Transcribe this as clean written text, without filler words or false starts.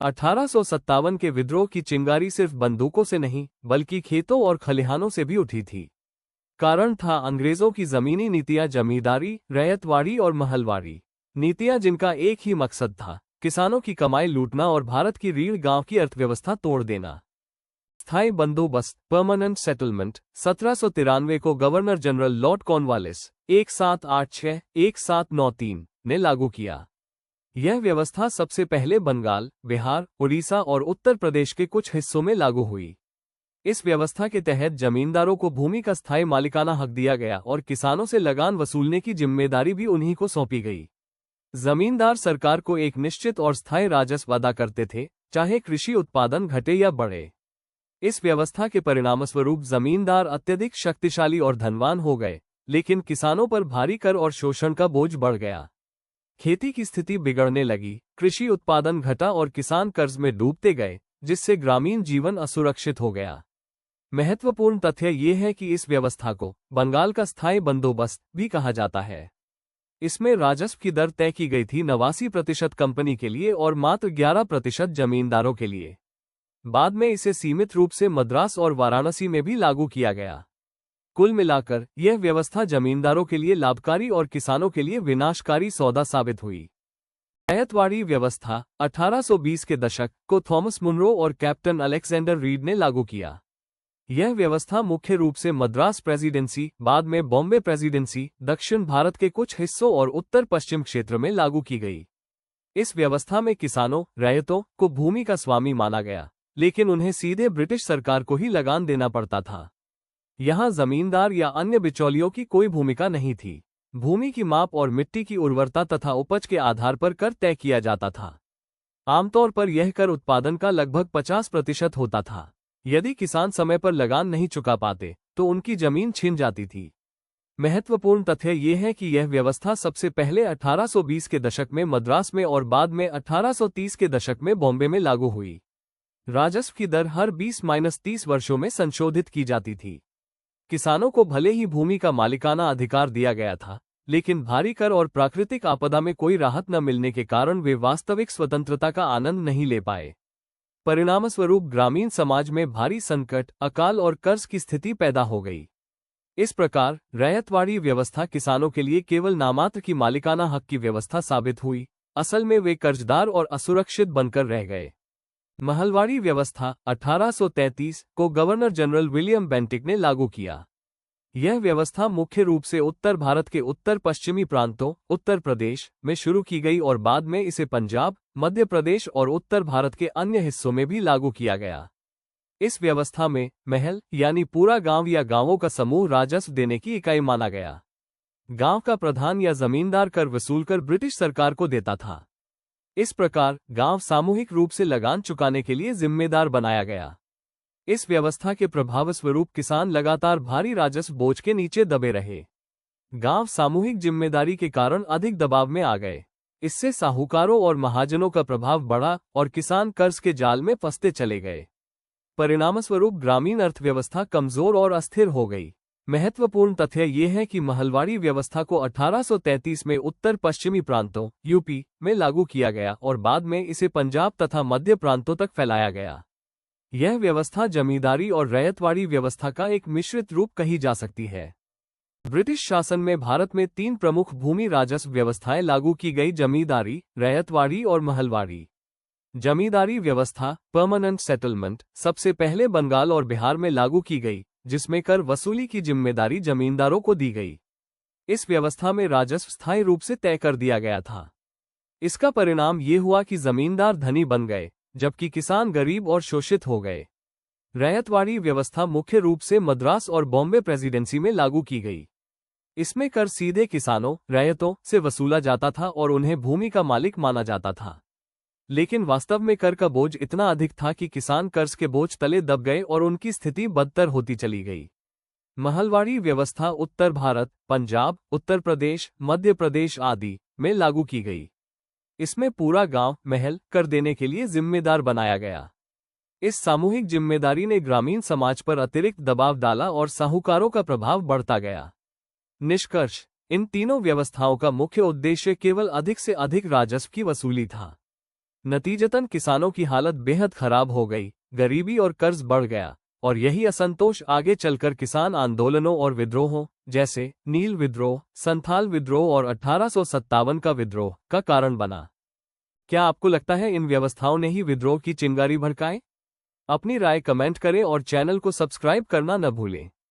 1857 के विद्रोह की चिंगारी सिर्फ बंदूकों से नहीं बल्कि खेतों और खलिहानों से भी उठी थी। कारण था अंग्रेजों की जमीनी नीतियां, जमींदारी, रैयतवाड़ी और महलवाड़ी नीतियां, जिनका एक ही मकसद था, किसानों की कमाई लूटना और भारत की रीढ़ गांव की अर्थव्यवस्था तोड़ देना। स्थायी बंदोबस्त, परमानेंट सेटलमेंट, 1793 को गवर्नर जनरल लॉर्ड कॉर्नवालिस 1786-1793 ने लागू किया। यह व्यवस्था सबसे पहले बंगाल, बिहार, उड़ीसा और उत्तर प्रदेश के कुछ हिस्सों में लागू हुई। इस व्यवस्था के तहत जमींदारों को भूमि का स्थायी मालिकाना हक दिया गया और किसानों से लगान वसूलने की जिम्मेदारी भी उन्हीं को सौंपी गई। जमींदार सरकार को एक निश्चित और स्थायी राजस्व अदा करते थे, चाहे कृषि उत्पादन घटे या बढ़े। इस व्यवस्था के परिणामस्वरूप जमींदार अत्यधिक शक्तिशाली और धनवान हो गए, लेकिन किसानों पर भारी कर और शोषण का बोझ बढ़ गया। खेती की स्थिति बिगड़ने लगी, कृषि उत्पादन घटा और किसान कर्ज में डूबते गए, जिससे ग्रामीण जीवन असुरक्षित हो गया। महत्वपूर्ण तथ्य ये है कि इस व्यवस्था को बंगाल का स्थायी बंदोबस्त भी कहा जाता है। इसमें राजस्व की दर तय की गई थी 89% कंपनी के लिए और मात्र 11% जमींदारों के लिए। बाद में इसे सीमित रूप से मद्रास और वाराणसी में भी लागू किया गया। कुल मिलाकर यह व्यवस्था जमींदारों के लिए लाभकारी और किसानों के लिए विनाशकारी सौदा साबित हुई। रैयतवाड़ी व्यवस्था 1820 के दशक को थॉमस मुनरो और कैप्टन अलेक्जेंडर रीड ने लागू किया। यह व्यवस्था मुख्य रूप से मद्रास प्रेसिडेंसी, बाद में बॉम्बे प्रेसिडेंसी, दक्षिण भारत के कुछ हिस्सों और उत्तर पश्चिम क्षेत्र में लागू की गई। इस व्यवस्था में किसानों, रैयतों को भूमि का स्वामी माना गया, लेकिन उन्हें सीधे ब्रिटिश सरकार को ही लगान देना पड़ता था। यहाँ जमींदार या अन्य बिचौलियों की कोई भूमिका नहीं थी। भूमि की माप और मिट्टी की उर्वरता तथा उपज के आधार पर कर तय किया जाता था। आमतौर पर यह कर उत्पादन का लगभग 50% होता था। यदि किसान समय पर लगान नहीं चुका पाते तो उनकी जमीन छिन जाती थी। महत्वपूर्ण तथ्य यह है कि यह व्यवस्था सबसे पहले 1820 के दशक में मद्रास में और बाद में 1830 के दशक में बॉम्बे में लागू हुई। राजस्व की दर हर 20-30 वर्षों में संशोधित की जाती थी। किसानों को भले ही भूमि का मालिकाना अधिकार दिया गया था, लेकिन भारी कर और प्राकृतिक आपदा में कोई राहत न मिलने के कारण वे वास्तविक स्वतंत्रता का आनंद नहीं ले पाए। परिणामस्वरूप ग्रामीण समाज में भारी संकट, अकाल और कर्ज की स्थिति पैदा हो गई। इस प्रकार रैयतवाड़ी व्यवस्था किसानों के लिए केवल नामात्र की मालिकाना हक की व्यवस्था साबित हुई। असल में वे कर्जदार और असुरक्षित बनकर रह गए। महलवाड़ी व्यवस्था 1833 को गवर्नर जनरल विलियम बेंटिक ने लागू किया। यह व्यवस्था मुख्य रूप से उत्तर भारत के उत्तर पश्चिमी प्रांतों, उत्तर प्रदेश में शुरू की गई और बाद में इसे पंजाब, मध्य प्रदेश और उत्तर भारत के अन्य हिस्सों में भी लागू किया गया। इस व्यवस्था में महल यानी पूरा गांव या गांवों का समूह राजस्व देने की इकाई माना गया। गांव का प्रधान या जमींदार कर वसूलकर ब्रिटिश सरकार को देता था। इस प्रकार गांव सामूहिक रूप से लगान चुकाने के लिए जिम्मेदार बनाया गया। इस व्यवस्था के प्रभावस्वरूप किसान लगातार भारी राजस्व बोझ के नीचे दबे रहे। गांव सामूहिक जिम्मेदारी के कारण अधिक दबाव में आ गए। इससे साहूकारों और महाजनों का प्रभाव बढ़ा और किसान कर्ज के जाल में फंसते चले गए। परिणामस्वरूप ग्रामीण अर्थव्यवस्था कमजोर और अस्थिर हो गई। महत्वपूर्ण तथ्य यह है कि महलवाड़ी व्यवस्था को 1833 में उत्तर पश्चिमी प्रांतों यूपी में लागू किया गया और बाद में इसे पंजाब तथा मध्य प्रांतों तक फैलाया गया। यह व्यवस्था जमींदारी और रैयतवाड़ी व्यवस्था का एक मिश्रित रूप कही जा सकती है। ब्रिटिश शासन में भारत में 3 प्रमुख भूमि राजस्व व्यवस्थाएं लागू की गई: जमींदारी, रैयतवाड़ी और महलवाड़ी। जमींदारी व्यवस्था परमानेंट सेटलमेंट सबसे पहले बंगाल और बिहार में लागू की गई, जिसमें कर वसूली की जिम्मेदारी जमींदारों को दी गई। इस व्यवस्था में राजस्व स्थायी रूप से तय कर दिया गया था। इसका परिणाम ये हुआ कि जमींदार धनी बन गए, जबकि किसान गरीब और शोषित हो गए। रैयतवाड़ी व्यवस्था मुख्य रूप से मद्रास और बॉम्बे प्रेसिडेंसी में लागू की गई। इसमें कर सीधे किसानों, रैयतों से वसूला जाता था और उन्हें भूमि का मालिक माना जाता था। लेकिन वास्तव में कर का बोझ इतना अधिक था कि किसान कर्ज के बोझ तले दब गए और उनकी स्थिति बदतर होती चली गई। महलवाड़ी व्यवस्था उत्तर भारत, पंजाब, उत्तर प्रदेश, मध्य प्रदेश आदि में लागू की गई। इसमें पूरा गांव महल कर देने के लिए जिम्मेदार बनाया गया। इस सामूहिक जिम्मेदारी ने ग्रामीण समाज पर अतिरिक्त दबाव डाला और साहूकारों का प्रभाव बढ़ता गया। निष्कर्ष: इन तीनों व्यवस्थाओं का मुख्य उद्देश्य केवल अधिक से अधिक राजस्व की वसूली था। नतीजतन किसानों की हालत बेहद खराब हो गई, गरीबी और कर्ज बढ़ गया, और यही असंतोष आगे चलकर किसान आंदोलनों और विद्रोहों, जैसे नील विद्रोह, संथाल विद्रोह और 1857 का विद्रोह का कारण बना। क्या आपको लगता है इन व्यवस्थाओं ने ही विद्रोह की चिंगारी भड़काए? अपनी राय कमेंट करें और चैनल को सब्सक्राइब करना न भूलें।